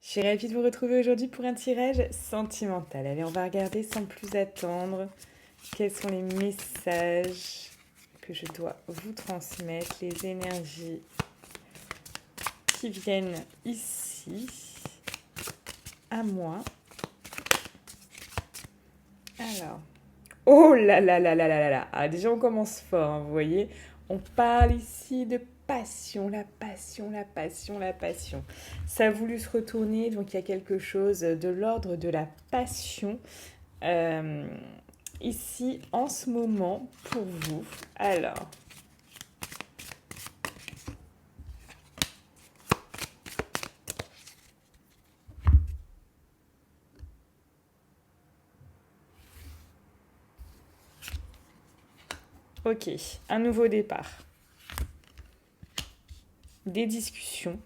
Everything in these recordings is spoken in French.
Je suis ravie de vous retrouver aujourd'hui pour un tirage sentimental. Allez, on va regarder sans plus attendre quels sont les messages que je dois vous transmettre, les énergies qui viennent ici à moi. Alors, oh là là là là là là là. Ah, déjà on commence fort, hein, vous voyez. On parle ici de passion, la passion, la passion, la passion. Ça a voulu se retourner, donc il y a quelque chose de l'ordre de la passion euh, ici en ce moment pour vous. Alors, ok, un nouveau départ, des discussions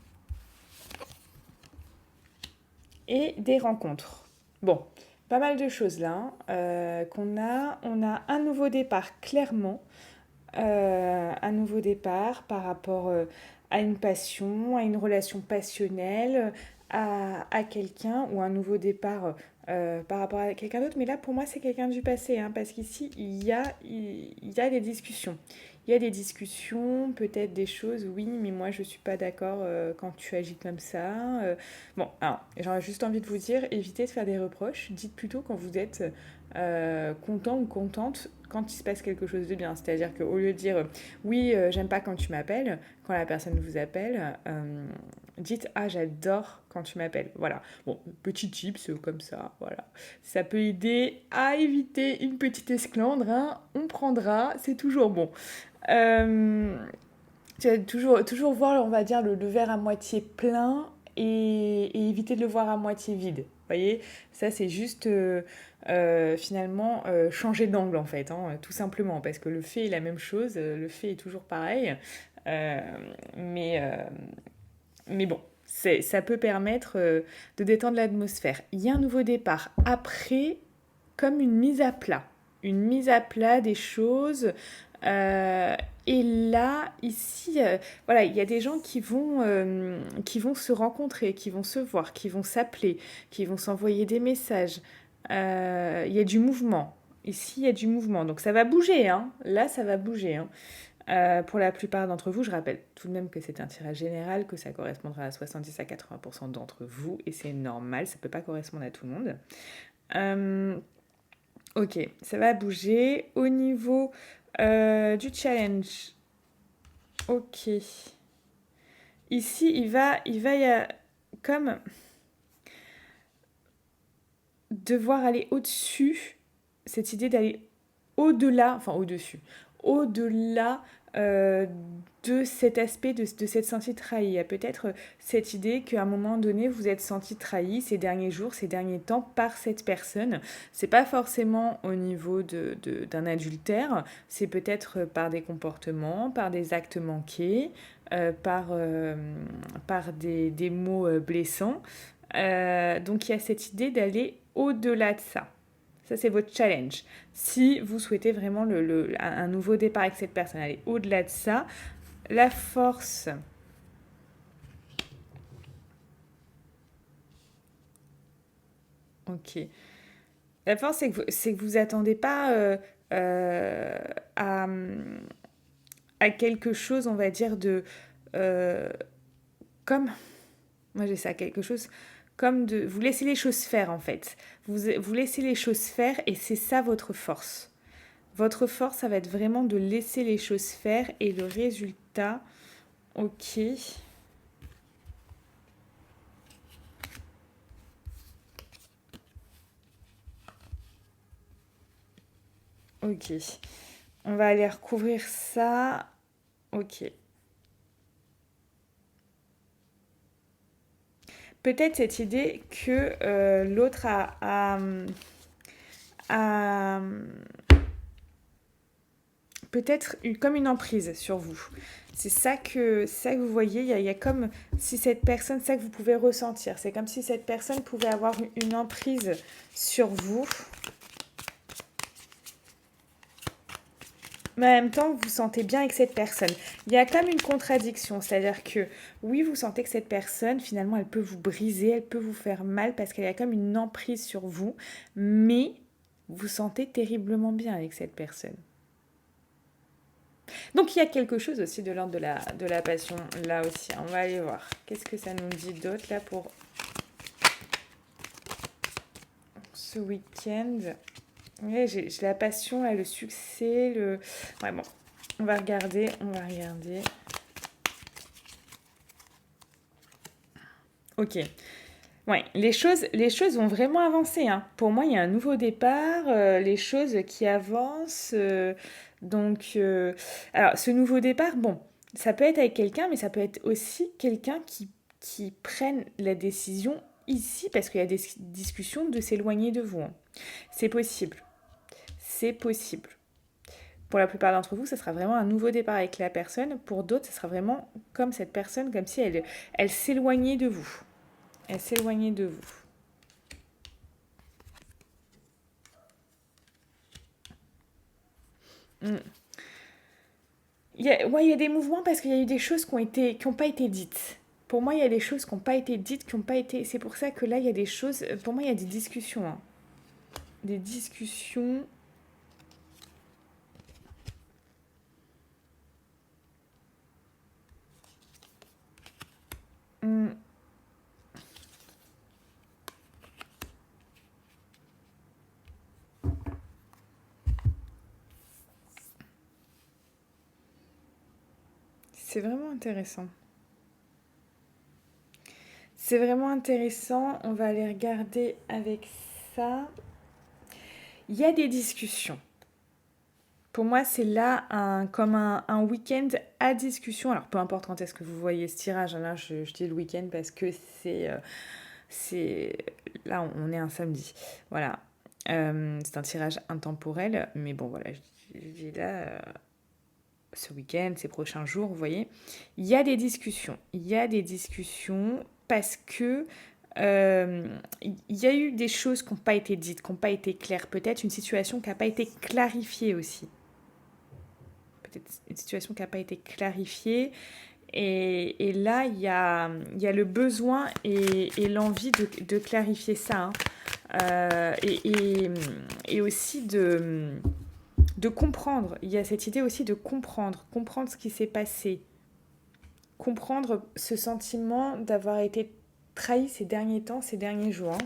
et des rencontres. Bon, pas mal de choses là hein, qu'on a. On a un nouveau départ clairement. Un nouveau départ par rapport à une passion, à une relation passionnelle, à quelqu'un, ou un nouveau départ par rapport à quelqu'un d'autre. Mais là, pour moi, c'est quelqu'un du passé, hein, parce qu'ici, il y a des discussions. Il y a des discussions, peut-être des choses, oui, mais moi, je ne suis pas d'accord quand tu agis comme ça. Bon, alors, j'aurais juste envie de vous dire, évitez de faire des reproches. Dites plutôt quand vous êtes content ou contente quand il se passe quelque chose de bien. C'est-à-dire qu'au lieu de dire oui, j'aime pas quand tu m'appelles, quand la personne vous appelle, dites ah, j'adore quand tu m'appelles. Voilà. Bon, petit tips comme ça, voilà. Ça peut aider à éviter une petite esclandre, hein. On prendra, c'est toujours bon. Euh, toujours voir, on va dire, le verre à moitié plein et éviter de le voir à moitié vide. Vous voyez, ça c'est juste finalement changer d'angle en fait, hein, tout simplement, parce que le fait est la même chose, le fait est toujours pareil, euh, mais, euh, mais bon, ça peut permettre de détendre l'atmosphère. Il y a un nouveau départ après, comme une mise à plat des choses. Euh, et là, ici, voilà, il y a des gens qui vont se rencontrer, qui vont se voir, qui vont s'appeler, qui vont s'envoyer des messages. Il y a du mouvement. Ici, il y a du mouvement. Donc ça va bouger, hein. Là, ça va bouger, hein. Pour la plupart d'entre vous, je rappelle tout de même que c'est un tirage général, que ça correspondra à 70 à 80% d'entre vous, et c'est normal, ça ne peut pas correspondre à tout le monde. Euh, ok, ça va bouger. Au niveau du challenge, ok. Ici, il va y a comme devoir aller au-dessus, cette idée d'aller au-delà, enfin au-dessus, au-delà euh, de cet aspect, de cette senti trahi. Il y a peut-être cette idée qu'à un moment donné, vous êtes senti trahi ces derniers jours, ces derniers temps par cette personne. C'est pas forcément au niveau d'un adultère, c'est peut-être par des comportements, par des actes manqués, par des mots blessants. Donc il y a cette idée d'aller au-delà de ça. Ça, c'est votre challenge. Si vous souhaitez vraiment un nouveau départ avec cette personne, aller au-delà de ça, la force. Ok. La force, c'est que vous attendez pas euh, à, à quelque chose, on va dire, de... euh, comme... Moi, j'ai ça, quelque chose comme de... Vous laissez les choses faire, en fait. Vous laissez les choses faire et c'est ça votre force. Votre force, ça va être vraiment de laisser les choses faire et le résultat, ok. Ok. On va aller recouvrir ça. Ok. Peut-être cette idée que l'autre a peut-être eu comme une emprise sur vous. C'est ça que vous voyez, il y a comme si cette personne, ça que vous pouvez ressentir, c'est comme si cette personne pouvait avoir une emprise sur vous. mais en même temps, vous vous sentez bien avec cette personne. Il y a comme une contradiction, c'est-à-dire que oui, vous sentez que cette personne, finalement, elle peut vous briser, elle peut vous faire mal parce qu'elle a comme une emprise sur vous, mais vous vous sentez terriblement bien avec cette personne. Donc il y a quelque chose aussi de l'ordre de la passion là aussi. On va aller voir. Qu'est-ce que ça nous dit d'autre là pour ce week-end? Ouais, j'ai la passion, là, le succès, le... Ouais, bon, on va regarder, on va regarder. Ok. Ouais, les choses vont vraiment avancer, hein. Pour moi, il y a un nouveau départ, les choses qui avancent. Alors, ce nouveau départ, bon, ça peut être avec quelqu'un, mais ça peut être aussi quelqu'un qui prenne la décision ici, parce qu'il y a des discussions de s'éloigner de vous, hein. C'est possible. C'est possible. Pour la plupart d'entre vous, ça sera vraiment un nouveau départ avec la personne. Pour d'autres, ça sera vraiment comme cette personne, comme si elle s'éloignait de vous. Elle s'éloignait de vous. Mm. Il y a des mouvements parce qu'il y a eu des choses qui ont pas été dites. Pour moi, il y a des choses qui n'ont pas été dites, qui n'ont pas été... C'est pour ça que là, il y a des choses... Pour moi, il y a des discussions, hein. Des discussions... Mm. C'est vraiment intéressant. C'est vraiment intéressant. On va aller regarder avec ça. Il y a des discussions. Pour moi, c'est là comme un week-end à discussion. Alors, peu importe quand est-ce que vous voyez ce tirage. Hein, là, je dis le week-end parce que c'est... Là, on est un samedi. Voilà. C'est un tirage intemporel. Mais bon, voilà, je dis là, ce week-end, ces prochains jours, vous voyez. Il y a des discussions. Il y a des discussions parce que il y a eu des choses qui n'ont pas été dites, qui n'ont pas été claires. Peut-être une situation qui n'a pas été clarifiée aussi. Peut-être une situation qui n'a pas été clarifiée. Et là, il y a le besoin et l'envie de clarifier ça, hein. Et aussi de comprendre. Il y a cette idée aussi de comprendre. Comprendre ce qui s'est passé. Comprendre ce sentiment d'avoir été trahi ces derniers temps, ces derniers jours, hein.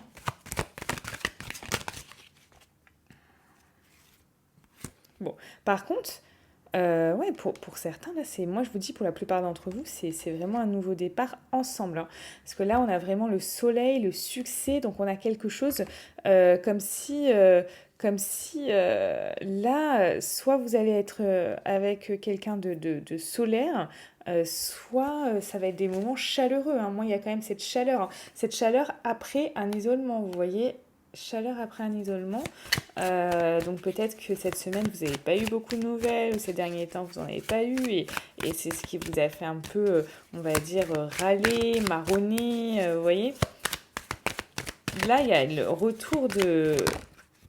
Bon, par contre, ouais, pour certains, là, moi je vous dis, pour la plupart d'entre vous, c'est vraiment un nouveau départ ensemble, hein. Parce que là, on a vraiment le soleil, le succès, donc on a quelque chose comme si là, soit vous allez être avec quelqu'un de solaire, soit ça va être des moments chaleureux, hein. Moi, il y a quand même cette chaleur après un isolement, vous voyez, chaleur après un isolement. Donc peut-être que cette semaine, vous n'avez pas eu beaucoup de nouvelles, ou ces derniers temps, vous n'en avez pas eu, et c'est ce qui vous a fait un peu, on va dire, râler, marronner, vous voyez. Là, il y a le retour de...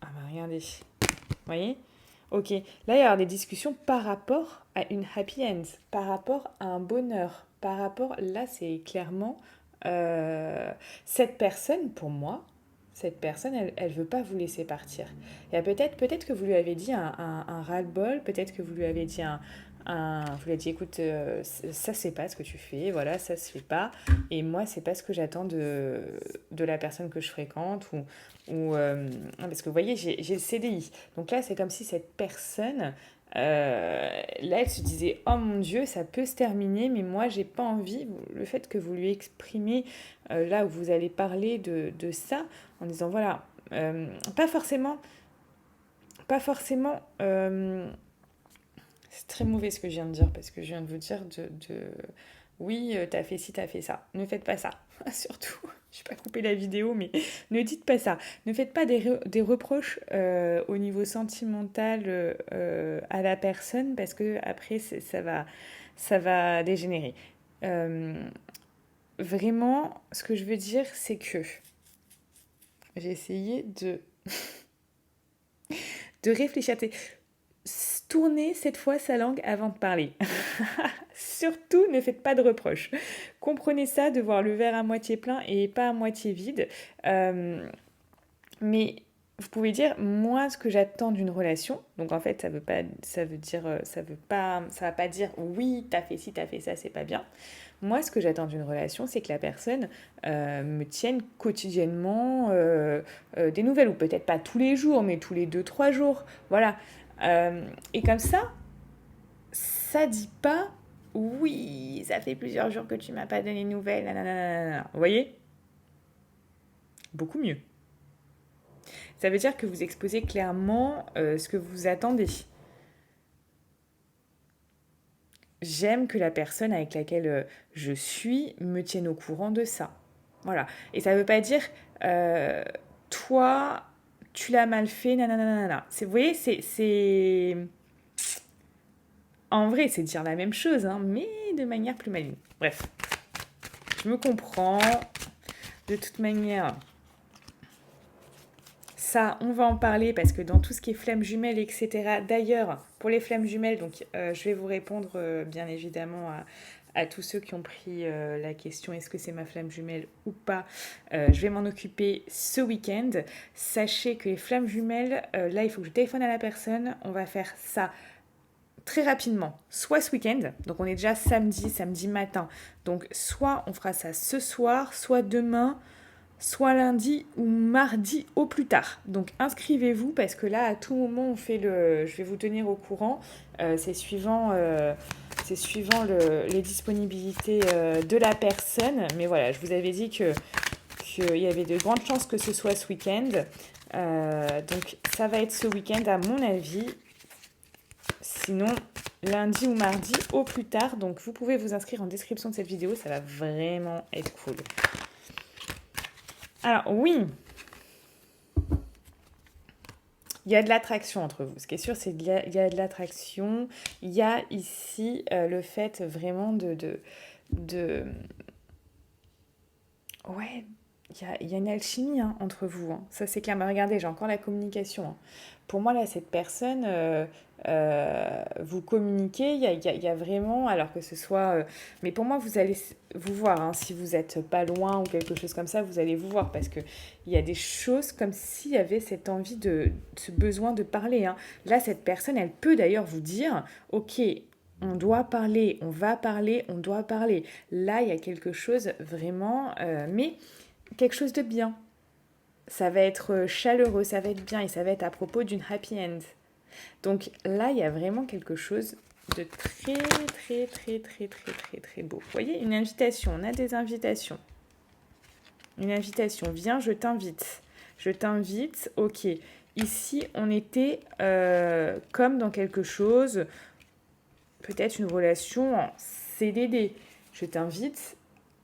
Ah bah regardez, vous voyez. Ok, là, il va y avoir des discussions par rapport à une happy end, par rapport à un bonheur, par rapport... Là, c'est clairement... cette personne, pour moi, cette personne, elle veut pas vous laisser partir. Il y a peut-être que vous lui avez dit un ras-le-bol, peut-être que vous lui avez dit vous lui avez dit, écoute, ça c'est pas ce que tu fais, voilà, ça se fait pas, et moi c'est pas ce que j'attends de la personne que je fréquente, parce que vous voyez, j'ai le CDI. Donc là, c'est comme si cette personne, là, elle se disait, oh mon Dieu, ça peut se terminer, mais moi, j'ai pas envie. Le fait que vous lui exprimez, là où vous allez parler de ça, en disant, voilà, pas forcément, pas forcément, c'est très mauvais ce que je viens de dire, parce que je viens de vous dire oui, t'as fait ci, t'as fait ça. Ne faites pas ça. Surtout, je vais pas couper la vidéo, mais ne dites pas ça. Ne faites pas des reproches au niveau sentimental à la personne, parce que après, ça va dégénérer. Euh, Vraiment, ce que je veux dire, c'est que j'ai essayé de réfléchir. tournez cette fois sa langue avant de parler. Surtout, ne faites pas de reproches. Comprenez ça, de voir le verre à moitié plein et pas à moitié vide. Mais vous pouvez dire, moi, ce que j'attends d'une relation, donc en fait, ça va pas dire, oui, t'as fait ci, t'as fait ça, c'est pas bien. Moi, ce que j'attends d'une relation, c'est que la personne me tienne quotidiennement des nouvelles, ou peut-être pas tous les jours, mais tous les 2, 3 jours. Voilà. Et comme ça dit pas, oui, ça fait plusieurs jours que tu m'as pas donné de nouvelles, nanana. Vous voyez? Beaucoup mieux. Ça veut dire que vous exposez clairement ce que vous attendez. J'aime que la personne avec laquelle je suis me tienne au courant de ça. Voilà. Et ça ne veut pas dire, toi, tu l'as mal fait, nanana. Vous voyez, c'est... En vrai, c'est dire la même chose, hein, mais de manière plus maligne. Bref, je me comprends. De toute manière, ça, on va en parler parce que dans tout ce qui est flammes jumelles, etc. D'ailleurs, pour les flammes jumelles, donc, je vais vous répondre bien évidemment à tous ceux qui ont pris la question est-ce que c'est ma flamme jumelle ou pas. Je vais m'en occuper ce week-end. Sachez que les flammes jumelles, là, il faut que je téléphone à la personne. On va faire ça très rapidement, soit ce week-end, donc on est déjà samedi matin. Donc soit on fera ça ce soir, soit demain, soit lundi ou mardi au plus tard. Donc inscrivez-vous parce que là, à tout moment, on fait je vais vous tenir au courant. C'est suivant les disponibilités de la personne. Mais voilà, je vous avais dit qu'il y avait de grandes chances que ce soit ce week-end. Donc ça va être ce week-end à mon avis. Sinon, lundi ou mardi au plus tard. Donc vous pouvez vous inscrire en description de cette vidéo. Ça va vraiment être cool. Alors oui, il y a de l'attraction entre vous. Ce qui est sûr, c'est qu'il y a de l'attraction. Il y a ici le fait vraiment ouais, il y a une alchimie entre vous. Hein. Ça, c'est clair. Mais regardez, j'ai encore la communication. Hein. Pour moi, là, cette personne, vous communiquez, il y a vraiment, alors que ce soit... mais pour moi, vous allez vous voir. Hein, si vous n'êtes pas loin ou quelque chose comme ça, vous allez vous voir. Parce qu'il y a des choses comme s'il y avait cette envie ce besoin de parler. Hein. Là, cette personne, elle peut d'ailleurs vous dire, ok, on doit parler, on va parler, on doit parler. Là, il y a quelque chose vraiment, mais quelque chose de bien. Ça va être chaleureux, ça va être bien et ça va être à propos d'une happy end. Donc là, il y a vraiment quelque chose de très, très, très, très, très, très, très beau. Vous voyez, une invitation, on a des invitations. Une invitation, viens, je t'invite. Je t'invite, ok. Ici, on était comme dans quelque chose, peut-être une relation en CDD. Je t'invite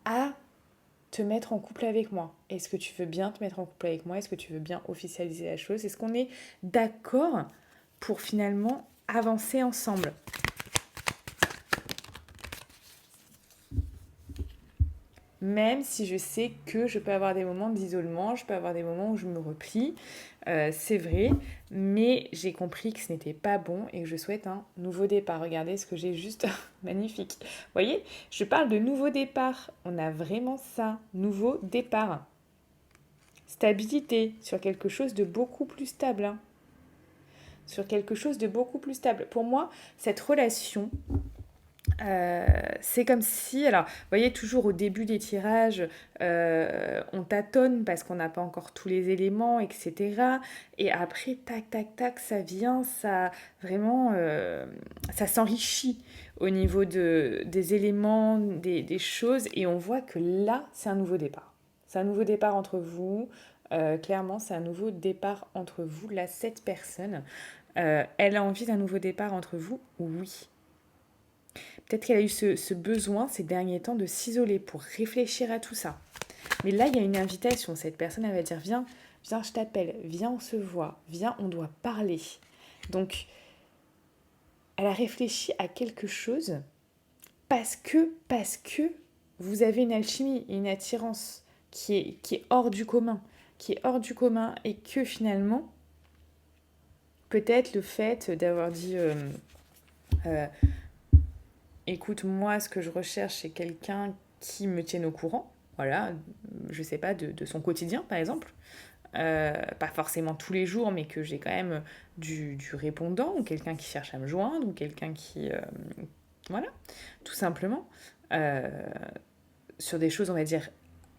à te mettre en couple avec moi. Est-ce que tu veux bien te mettre en couple avec moi? Est-ce que tu veux bien officialiser la chose? Est-ce qu'on est d'accord pour finalement avancer ensemble? Même si je sais que je peux avoir des moments d'isolement, je peux avoir des moments où je me replie, c'est vrai, mais j'ai compris que ce n'était pas bon et que je souhaite un nouveau départ. Regardez ce que j'ai juste magnifique. Vous voyez, je parle de nouveau départ. On a vraiment ça, nouveau départ. Stabilité sur quelque chose de beaucoup plus stable. Hein. Sur quelque chose de beaucoup plus stable. Pour moi, cette relation, c'est comme si, alors, vous voyez, toujours au début des tirages, on tâtonne parce qu'on n'a pas encore tous les éléments, etc. Et après, tac, tac, tac, ça vient, ça vraiment, ça s'enrichit au niveau des éléments, des choses, et on voit que là, c'est un nouveau départ. C'est un nouveau départ entre vous. Clairement, c'est un nouveau départ entre vous. Là, cette personne, elle a envie d'un nouveau départ entre vous, oui. Peut-être qu'elle a eu ce besoin ces derniers temps de s'isoler pour réfléchir à tout ça. Mais là, il y a une invitation. Cette personne, elle va dire, viens, viens, je t'appelle, viens, on se voit, viens, on doit parler. Donc, elle a réfléchi à quelque chose parce que vous avez une alchimie, une attirance qui est hors du commun, et que finalement, peut-être le fait d'avoir dit euh, écoute, moi, ce que je recherche, c'est quelqu'un qui me tienne au courant. Voilà, je sais pas, de son quotidien, par exemple. Pas forcément tous les jours, mais que j'ai quand même du répondant, ou quelqu'un qui cherche à me joindre, ou quelqu'un qui... voilà, tout simplement. Euh, sur des choses, on va dire,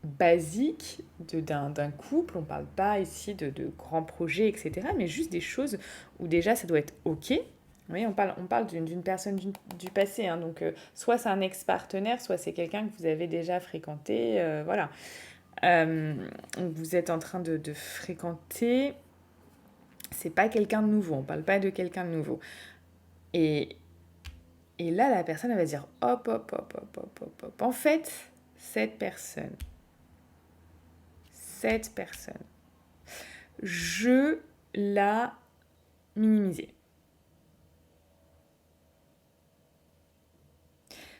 basiques d'un couple. On parle pas ici de grands projets, etc. Mais juste des choses où déjà, ça doit être OK. Oui, on parle d'une personne du passé. Hein, donc, soit c'est un ex-partenaire, soit c'est quelqu'un que vous avez déjà fréquenté. Voilà. Vous êtes en train de fréquenter, c'est pas quelqu'un de nouveau, on parle pas de quelqu'un de nouveau. Et, et là, la personne, elle va dire hop, hop, hop, hop, hop, hop, hop. En fait, cette personne, je la minimisais.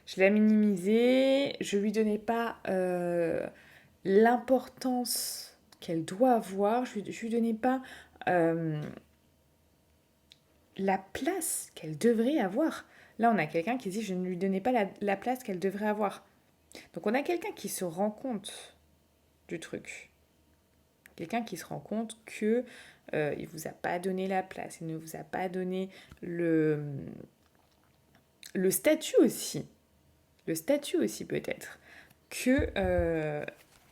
Je la minimisais, je lui donnais pas l'importance qu'elle doit avoir, je lui donnais pas euh, la place qu'elle devrait avoir. Là, on a quelqu'un qui dit je ne lui donnais pas la place qu'elle devrait avoir. Donc on a quelqu'un qui se rend compte du truc. Quelqu'un qui se rend compte que il vous a pas donné la place, il ne vous a pas donné le statut aussi. Le statut aussi peut-être que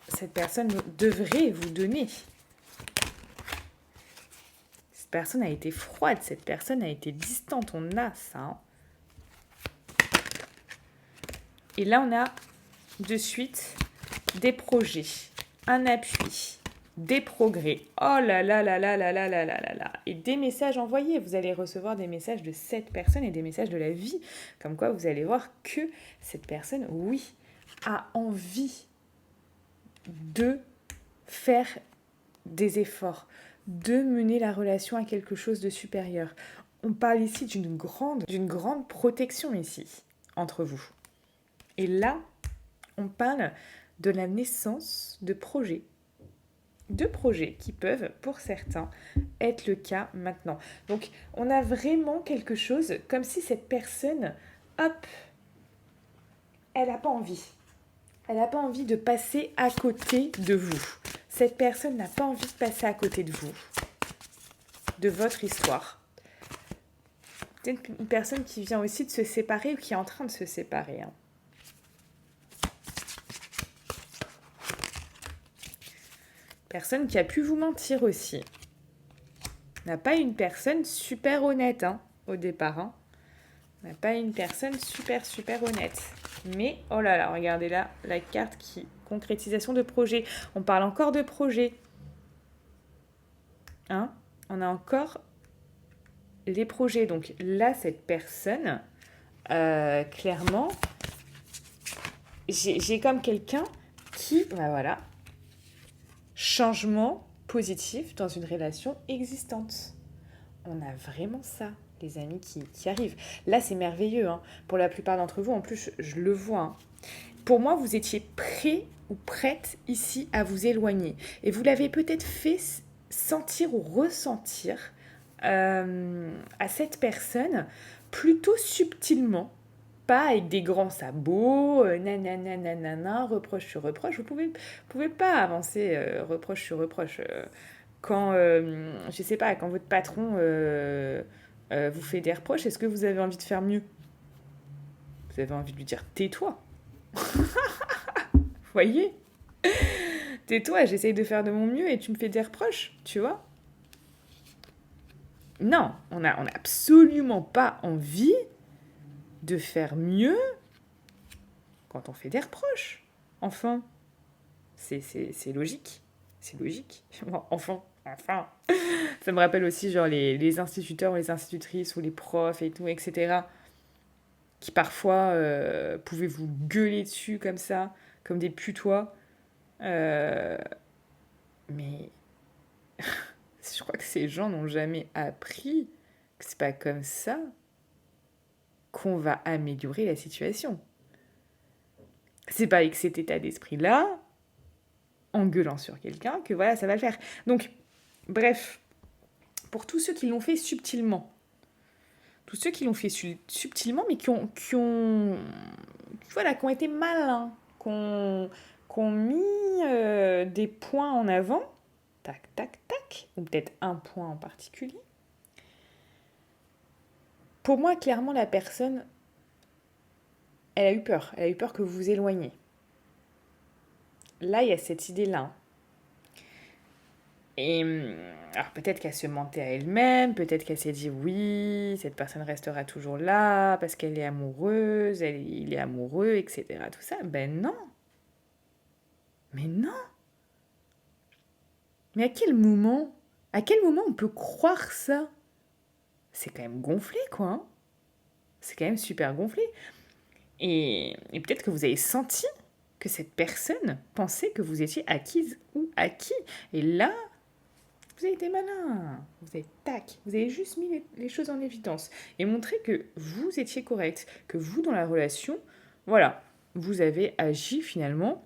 cette personne devrait vous donner. Cette personne a été froide, cette personne a été distante, on a ça. Hein. Et là, on a de suite des projets, un appui, des progrès. Oh là là là là là là là là là là. Et des messages envoyés. Vous allez recevoir des messages de cette personne et des messages de la vie. Comme quoi, vous allez voir que cette personne, oui, a envie de faire des efforts, de mener la relation à quelque chose de supérieur. On parle ici d'une grande protection ici, entre vous. Et là, on parle de la naissance de projets qui peuvent, pour certains, être le cas maintenant. Donc, on a vraiment quelque chose comme si cette personne, hop, elle n'a pas envie. Elle n'a pas envie de passer à côté de vous. Cette personne n'a pas envie de passer à côté de vous, de votre histoire. C'est une personne qui vient aussi de se séparer ou qui est en train de se séparer. Hein. Personne qui a pu vous mentir aussi. N'a pas une personne super honnête hein, au départ. Hein. N'a pas une personne super honnête. Mais, oh là là, regardez là, la carte qui... Concrétisation de projet. On parle encore de projet. Hein, on a encore les projets. Donc là, cette personne, clairement, j'ai comme quelqu'un qui, bah voilà, changement positif dans une relation existante. On a vraiment ça, les amis, qui arrivent. Là, c'est merveilleux. Hein. Pour la plupart d'entre vous, en plus, je le vois. Hein. Pour moi, vous étiez prêt ou prête ici à vous éloigner. Et vous l'avez peut-être fait sentir ou ressentir à cette personne plutôt subtilement, pas avec des grands sabots, nanana, reproche sur reproche. Vous pouvez pas avancer reproche sur reproche. Quand, je sais pas, quand votre patron vous fait des reproches, est-ce que vous avez envie de faire mieux? Vous avez envie de lui dire tais-toi. Vous voyez? Tais-toi, j'essaye de faire de mon mieux et tu me fais des reproches, tu vois? Non, on n'a absolument pas envie de faire mieux quand on fait des reproches. Enfin, c'est logique. C'est logique. Enfin. Ça me rappelle aussi genre les instituteurs ou les institutrices ou les profs et tout, etc. Qui parfois pouvaient vous gueuler dessus comme ça, comme des putois. Mais je crois que ces gens n'ont jamais appris que c'est pas comme ça qu'on va améliorer la situation. C'est pas avec cet état d'esprit-là, en gueulant sur quelqu'un, que voilà, ça va le faire. Donc, bref, pour tous ceux qui l'ont fait subtilement. Tous ceux qui l'ont fait subtilement, mais qui ont été malins, qui ont mis des points en avant, tac, tac, tac, ou peut-être un point en particulier. Pour moi, clairement, la personne, elle a eu peur. Elle a eu peur que vous vous éloigniez. Là, il y a cette idée-là. Et alors peut-être qu'elle se mentait à elle-même, peut-être qu'elle s'est dit oui, cette personne restera toujours là parce qu'elle est amoureuse, il est amoureux, etc. Tout ça. Ben non. Mais non. Mais à quel moment on peut croire ça? C'est quand même gonflé, quoi. Hein, c'est quand même super gonflé. Et peut-être que vous avez senti que cette personne pensait que vous étiez acquise ou acquis. Et là, vous avez été malin. Vous avez juste mis les choses en évidence. Et montré que vous étiez correct. Que vous, dans la relation, voilà, vous avez agi finalement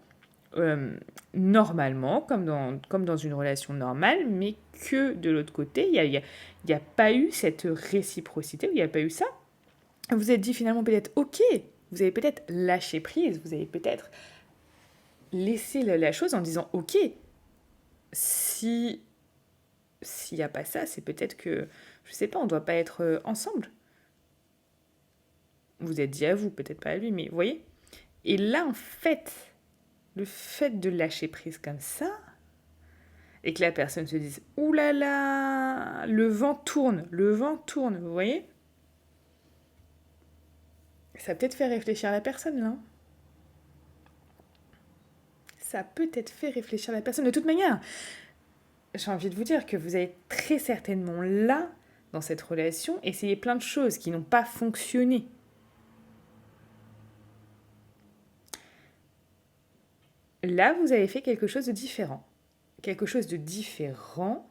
normalement, comme dans une relation normale, mais que de l'autre côté, il y a pas eu cette réciprocité, il n'y a pas eu ça. Vous vous êtes dit finalement peut-être ok, vous avez peut-être lâché prise, vous avez peut-être laissé la chose en disant ok, s'il n'y a pas ça, c'est peut-être que, je sais pas, on ne doit pas être ensemble. Vous êtes dit à vous, peut-être pas à lui, mais vous voyez. Et là, en fait, le fait de lâcher prise comme ça, et que la personne se dise « Ouh là là, le vent tourne, vous voyez ?» Ça peut-être fait réfléchir la personne, là. Ça peut-être fait réfléchir la personne. De toute manière, j'ai envie de vous dire que vous avez très certainement là, dans cette relation, essayé plein de choses qui n'ont pas fonctionné. Là, vous avez fait quelque chose de différent. Quelque chose de différent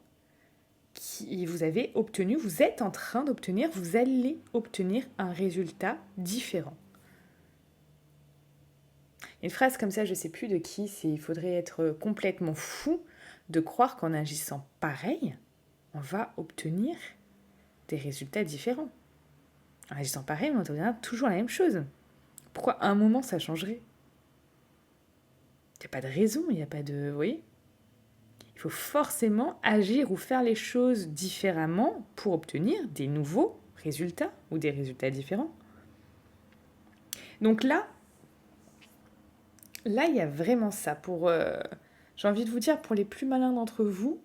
qui vous avez obtenu, vous êtes en train d'obtenir, vous allez obtenir un résultat différent. Une phrase comme ça, je ne sais plus de qui, c'est « il faudrait être complètement fou de croire qu'en agissant pareil, on va obtenir des résultats différents. En agissant pareil, on obtiendra toujours la même chose. Pourquoi à un moment ça changerait ? Il n'y a pas de raison, il n'y a pas de... Vous voyez ? Il faut forcément agir ou faire les choses différemment pour obtenir des nouveaux résultats ou des résultats différents. Donc là, il y a vraiment ça. J'ai envie de vous dire, pour les plus malins d'entre vous,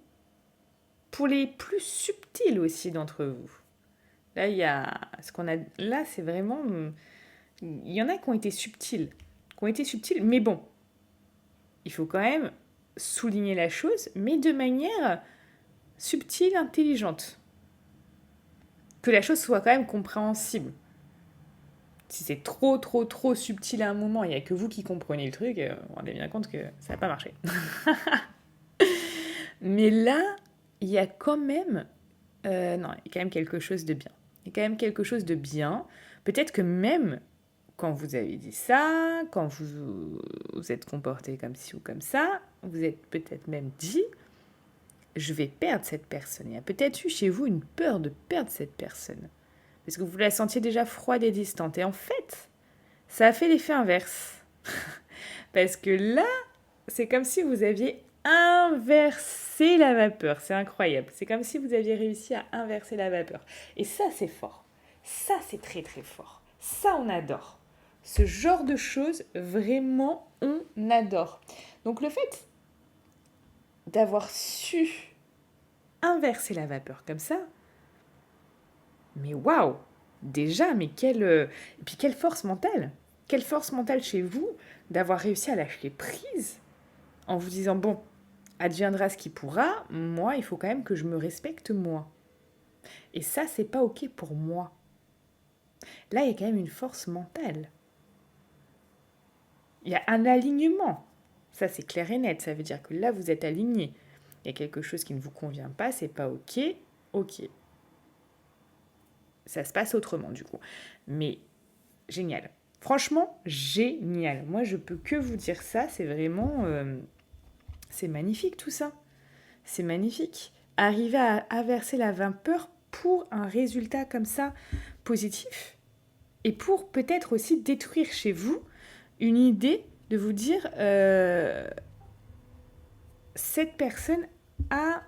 pour les plus subtils aussi d'entre vous. Là, il y a ce qu'on a. Là, c'est vraiment. Il y en a qui ont été subtils. Mais bon, il faut quand même souligner la chose, mais de manière subtile, intelligente. Que la chose soit quand même compréhensible. Si c'est trop subtil à un moment, il n'y a que vous qui comprenez le truc, vous vous rendez bien compte que ça n'a pas marché. Mais là, il y a quand même... il y a quand même quelque chose de bien. Il y a quand même quelque chose de bien. Peut-être que même quand vous avez dit ça, quand vous êtes comporté comme ci ou comme ça, vous êtes peut-être même dit, je vais perdre cette personne. Il y a peut-être eu chez vous une peur de perdre cette personne. Parce que vous la sentiez déjà froide et distante. Et en fait, ça a fait l'effet inverse. Parce que là, c'est comme si vous aviez inversé la vapeur. C'est incroyable. C'est comme si vous aviez réussi à inverser la vapeur. Et ça, c'est fort. Ça, c'est très très fort. Ça, on adore. Ce genre de choses, vraiment, on adore. Donc le fait d'avoir su inverser la vapeur comme ça, mais waouh! Déjà, mais et puis quelle force mentale! Quelle force mentale chez vous d'avoir réussi à lâcher prise en vous disant, bon, adviendra ce qui pourra, moi, il faut quand même que je me respecte moi. Et ça, c'est pas ok pour moi. Là, il y a quand même une force mentale. Il y a un alignement. Ça, c'est clair et net. Ça veut dire que là, vous êtes aligné. Il y a quelque chose qui ne vous convient pas, c'est pas ok. Ok. Ça se passe autrement, du coup. Mais génial. Franchement, génial. Moi, je peux que vous dire ça. C'est vraiment... c'est magnifique, tout ça. C'est magnifique. arriver à inverser la vapeur pour un résultat comme ça positif et pour peut-être aussi détruire chez vous une idée de vous dire cette personne a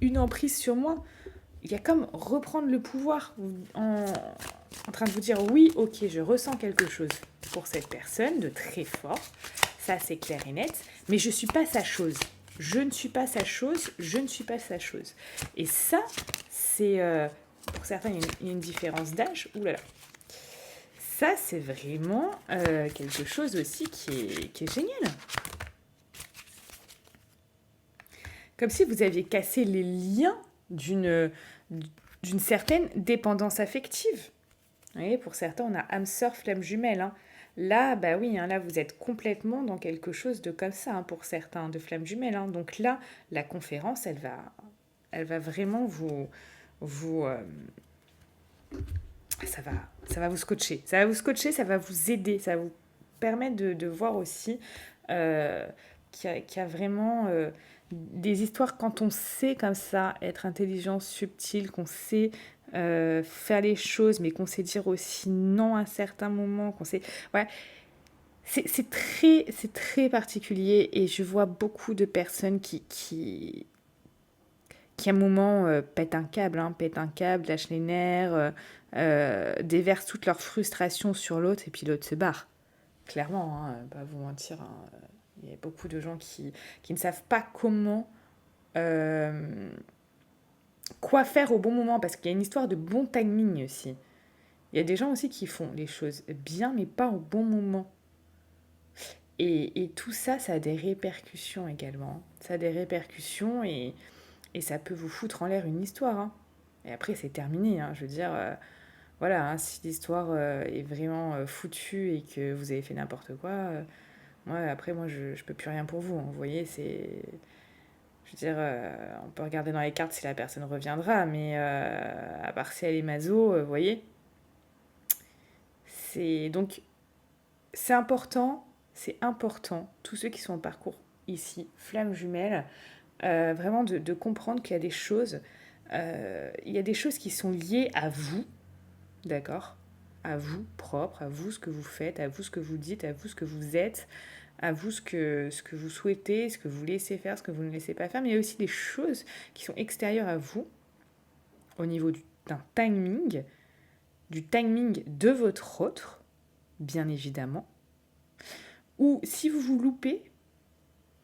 une emprise sur moi. Il y a comme reprendre le pouvoir en train de vous dire oui, ok, je ressens quelque chose pour cette personne de très fort, ça c'est clair et net, mais je ne suis pas sa chose. Je ne suis pas sa chose, je ne suis pas sa chose. Et ça, c'est... pour certains, il y a une différence d'âge. Ouh là là. Ça, c'est vraiment quelque chose aussi qui est génial. Comme si vous aviez cassé les liens d'une certaine dépendance affective. Vous voyez, pour certains, on a âme sœur, flamme jumelle. Hein. Là, bah oui, hein, là, vous êtes complètement dans quelque chose de comme ça, hein, pour certains, de flamme jumelle. Hein. Donc là, la conférence, elle va vraiment vous ça va vous scotcher. Ça va vous scotcher, ça va vous aider, ça va vous permettre de voir aussi qu'il y a vraiment des histoires quand on sait comme ça être intelligent, subtil, qu'on sait faire les choses, mais qu'on sait dire aussi non à un certain moment, qu'on sait... Ouais, c'est très particulier et je vois beaucoup de personnes qui à un moment pètent un câble, lâchent les nerfs, déversent toute leur frustration sur l'autre et puis l'autre se barre. Clairement, hein, pas vous mentir, hein, il y a beaucoup de gens qui ne savent pas comment, quoi faire au bon moment parce qu'il y a une histoire de bon timing aussi. Il y a des gens aussi qui font les choses bien mais pas au bon moment. Et tout ça, ça a des répercussions également. Ça a des répercussions et ça peut vous foutre en l'air une histoire. Hein. Et après, c'est terminé. Hein. Je veux dire, voilà, hein, si l'histoire est vraiment foutue et que vous avez fait n'importe quoi, moi, je peux plus rien pour vous. Hein. Vous voyez, c'est... Je veux dire, on peut regarder dans les cartes si la personne reviendra, mais à part si elle est maso, vous voyez. Donc, c'est important, tous ceux qui sont en parcours ici, flamme jumelle, vraiment de comprendre qu'il y a des choses, qui sont liées à vous, d'accord, à vous propre, à vous ce que vous faites, à vous ce que vous dites, à vous ce que vous êtes, à vous ce que vous souhaitez, ce que vous laissez faire, ce que vous ne laissez pas faire, mais il y a aussi des choses qui sont extérieures à vous, au niveau d'un timing, du timing de votre autre, bien évidemment, ou si vous vous loupez,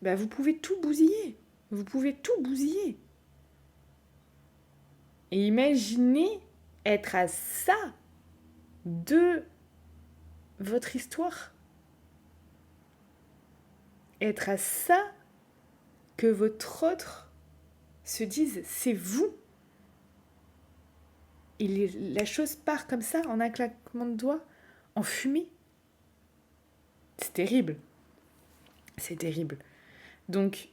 bah vous pouvez tout bousiller. Vous pouvez tout bousiller. Et imaginez être à ça de votre histoire. Être à ça que votre autre se dise c'est vous. Et la chose part comme ça, en un claquement de doigts, en fumée. C'est terrible. C'est terrible. Donc,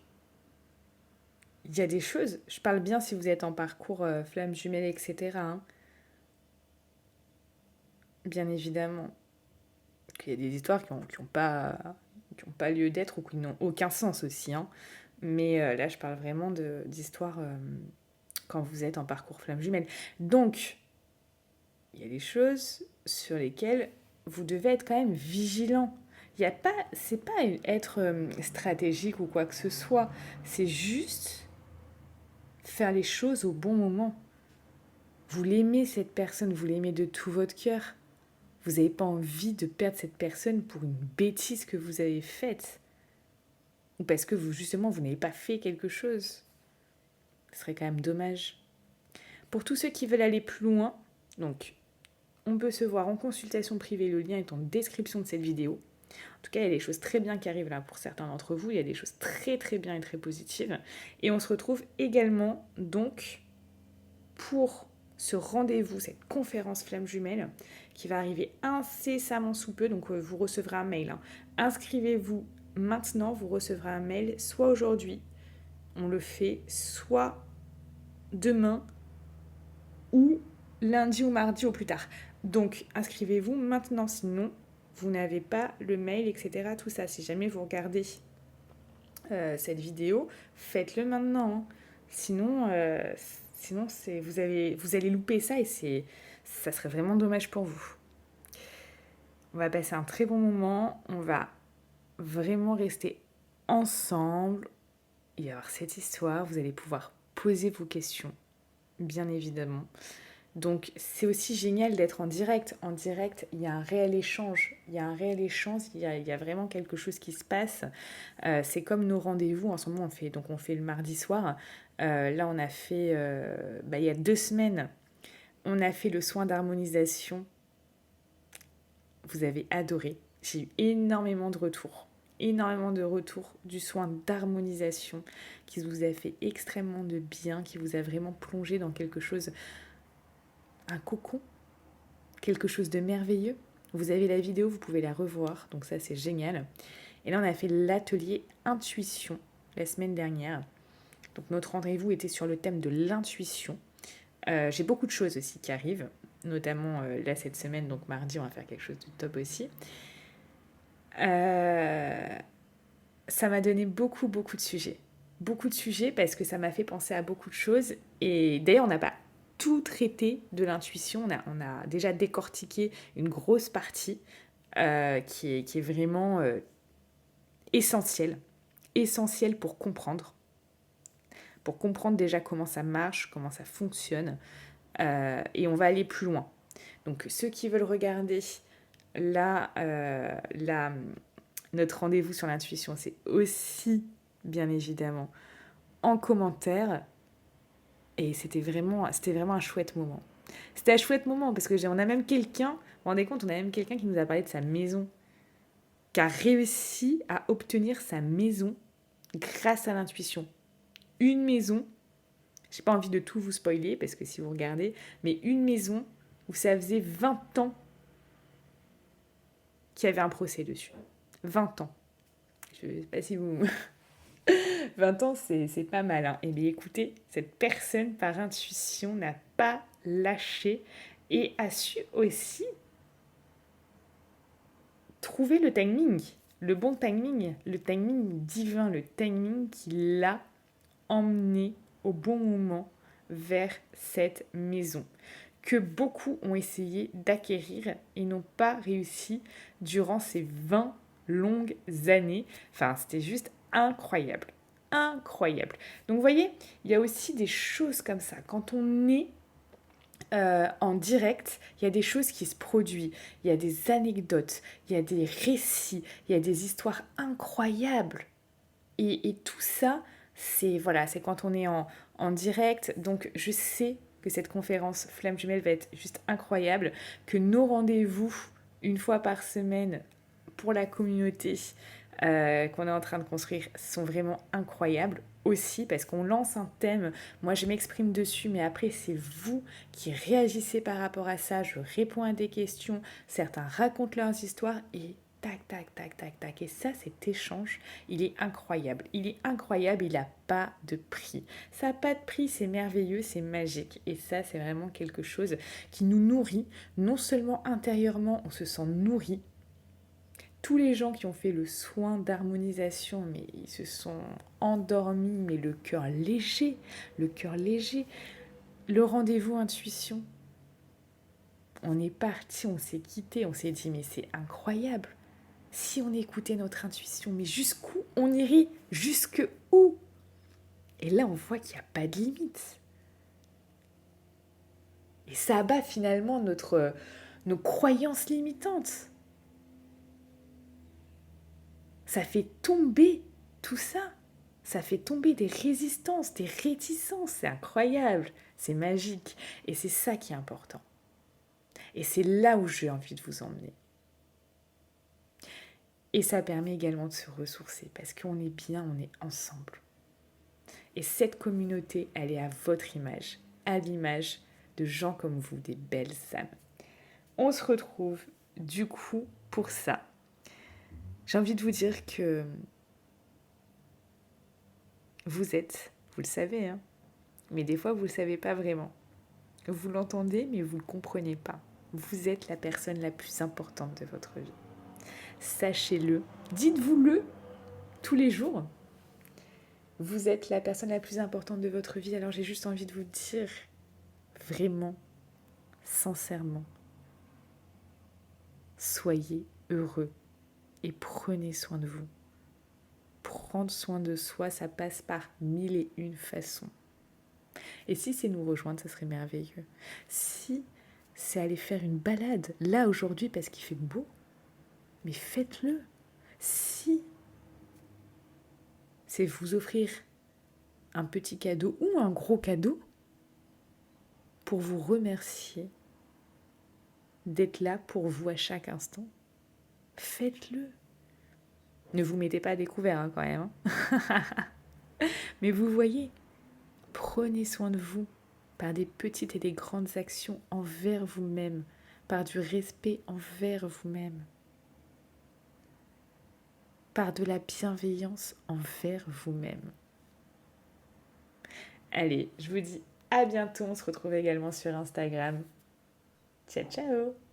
il y a des choses, je parle bien si vous êtes en parcours flamme jumelle, etc. Hein. Bien évidemment qu'il y a des histoires qui n'ont pas lieu d'être ou qui n'ont aucun sens aussi. Hein. Mais là, je parle vraiment d'histoires quand vous êtes en parcours flamme jumelle. Donc, il y a des choses sur lesquelles vous devez être quand même vigilant. C'est pas être stratégique ou quoi que ce soit. C'est juste faire les choses au bon moment. Vous l'aimez cette personne, vous l'aimez de tout votre cœur. Vous n'avez pas envie de perdre cette personne pour une bêtise que vous avez faite. Ou parce que vous n'avez pas fait quelque chose. Ce serait quand même dommage. Pour tous ceux qui veulent aller plus loin, donc on peut se voir en consultation privée, le lien est en description de cette vidéo. En tout cas, il y a des choses très bien qui arrivent là pour certains d'entre vous, il y a des choses très très bien et très positives. Et on se retrouve également donc pour ce rendez-vous, cette conférence flamme jumelle qui va arriver incessamment sous peu, donc vous recevrez un mail. Hein. Inscrivez-vous maintenant, vous recevrez un mail, soit aujourd'hui, on le fait, soit demain, ou lundi ou mardi au plus tard. Donc inscrivez-vous maintenant, sinon vous n'avez pas le mail, etc. Tout ça, si jamais vous regardez cette vidéo, faites-le maintenant. Hein. Sinon, vous allez louper ça et ça serait vraiment dommage pour vous. On va passer un très bon moment. On va vraiment rester ensemble. Il va y avoir cette histoire. Vous allez pouvoir poser vos questions, bien évidemment. Donc, c'est aussi génial d'être en direct. En direct, il y a un réel échange. Il y a vraiment quelque chose qui se passe. C'est comme nos rendez-vous. En ce moment, on fait le mardi soir. Là, on a fait, il y a 2 semaines, on a fait le soin d'harmonisation. Vous avez adoré. J'ai eu énormément de retours. Énormément de retours du soin d'harmonisation qui vous a fait extrêmement de bien, qui vous a vraiment plongé dans quelque chose, un cocon, quelque chose de merveilleux. Vous avez la vidéo, vous pouvez la revoir, donc ça c'est génial. Et là on a fait l'atelier intuition la semaine dernière. Donc notre rendez-vous était sur le thème de l'intuition. J'ai beaucoup de choses aussi qui arrivent, notamment là cette semaine, donc mardi on va faire quelque chose de top aussi. Ça m'a donné beaucoup de sujets. Beaucoup de sujets parce que ça m'a fait penser à beaucoup de choses. Et d'ailleurs on n'a pas tout traité de l'intuition. On a déjà décortiqué une grosse partie qui est vraiment essentielle. Essentielle pour comprendre déjà comment ça marche, comment ça fonctionne. Et on va aller plus loin. Donc ceux qui veulent regarder là, notre rendez-vous sur l'intuition, c'est aussi, bien évidemment, en commentaire. Et c'était vraiment un chouette moment. C'était un chouette moment parce que on a même quelqu'un, vous vous rendez compte, on a même quelqu'un qui nous a parlé de sa maison, qui a réussi à obtenir sa maison grâce à l'intuition. Une maison, j'ai pas envie de tout vous spoiler parce que si vous regardez, mais une maison où ça faisait 20 ans qu'il y avait un procès dessus. 20 ans. Je sais pas si vous... 20 ans, c'est pas mal. Hein. Eh bien, écoutez, cette personne, par intuition, n'a pas lâché et a su aussi trouver le timing, le bon timing, le timing divin, le timing qui l'a emmené au bon moment vers cette maison que beaucoup ont essayé d'acquérir et n'ont pas réussi durant ces 20 longues années. Enfin, c'était juste incroyable. Incroyable. Donc, vous voyez, il y a aussi des choses comme ça. Quand on est en direct, il y a des choses qui se produisent, il y a des anecdotes, il y a des récits, il y a des histoires incroyables. Et tout ça, c'est quand on est en direct. Donc je sais que cette conférence Flamme Jumelle va être juste incroyable, que nos rendez-vous une fois par semaine pour la communauté qu'on est en train de construire sont vraiment incroyables aussi parce qu'on lance un thème, moi je m'exprime dessus, mais après c'est vous qui réagissez par rapport à ça, je réponds à des questions, certains racontent leurs histoires et tac, tac, tac, tac, tac. Et ça, cet échange, il est incroyable. Il est incroyable, il n'a pas de prix. Ça n'a pas de prix, c'est merveilleux, c'est magique. Et ça, c'est vraiment quelque chose qui nous nourrit. Non seulement intérieurement, on se sent nourri. Tous les gens qui ont fait le soin d'harmonisation, mais ils se sont endormis, mais le cœur léger, le cœur léger. Le rendez-vous intuition, on est parti, on s'est quitté, on s'est dit mais c'est incroyable. Si on écoutait notre intuition, mais jusqu'où on irait? Jusque où? Et là, on voit qu'il n'y a pas de limite. Et ça abat finalement nos croyances limitantes. Ça fait tomber tout ça. Ça fait tomber des résistances, des réticences. C'est incroyable, c'est magique. Et c'est ça qui est important. Et c'est là où j'ai envie de vous emmener. Et ça permet également de se ressourcer parce qu'on est bien, on est ensemble. Et cette communauté, elle est à votre image, à l'image de gens comme vous, des belles âmes. On se retrouve du coup pour ça. J'ai envie de vous dire que vous le savez, hein, mais des fois vous ne le savez pas vraiment. Vous l'entendez, mais vous ne le comprenez pas. Vous êtes la personne la plus importante de votre vie. Sachez-le, dites-vous-le tous les jours. Vous êtes la personne la plus importante de votre vie, alors j'ai juste envie de vous dire, vraiment, sincèrement, soyez heureux et prenez soin de vous. Prendre soin de soi, ça passe par 1001 façons. Et si c'est nous rejoindre, ça serait merveilleux. Si c'est aller faire une balade, là aujourd'hui, parce qu'il fait beau, mais faites-le. Si c'est vous offrir un petit cadeau ou un gros cadeau pour vous remercier d'être là pour vous à chaque instant, faites-le. Ne vous mettez pas à découvert hein, quand même. Hein. Mais vous voyez, prenez soin de vous par des petites et des grandes actions envers vous-même, par du respect envers vous-même, par de la bienveillance envers vous-même. Allez, je vous dis à bientôt, on se retrouve également sur Instagram. Ciao ciao.